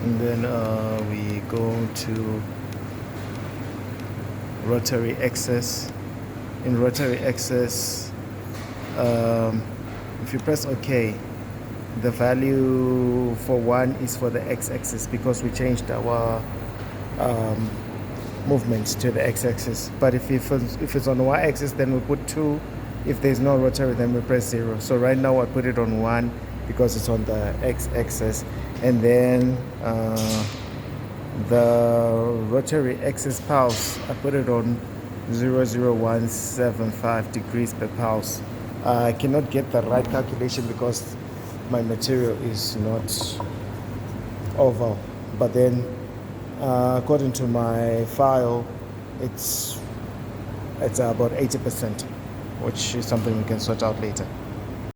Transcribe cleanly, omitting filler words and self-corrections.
and then we go to Rotary Access. In Rotary Access, if you press OK, the value for 1 is for the x-axis because we changed our movement to the x-axis. But if it's on the y-axis, then we put 2. If there's no rotary, then we press 0. So right now I put it on 1 because it's on the x-axis, and then the rotary axis pulse, I put it on 0.00175 degrees per pulse. I cannot get the right calculation because my material is not oval, but then according to my file, it's about 80%, which is something we can sort out later.